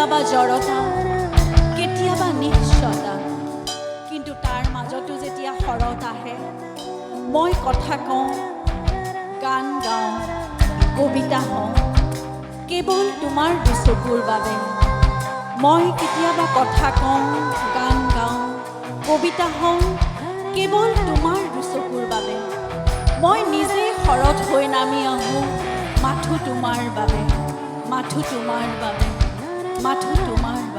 কেতিয়াবা জড়তা, কেতিয়াবা নিশ্চয়তা, কিন্তু তাৰ মাজতো যেতিয়া শৰত আহে, মই কথা কওঁ, গান গাওঁ, কবিতা হওঁ, কেৱল তোমাৰ দুচকুৰ বাবে। মই কেতিয়াবা কথা কওঁ, গান গাওঁ, কবিতা হওঁ, কেৱল তোমাৰ দুচকুৰ বাবে। মই নিজে শৰত হৈ নামি আহোঁ, মাথো তোমাৰ বাবে, মাথো তোমাৰ বাবে, মাথো তোমাৰ বাবে।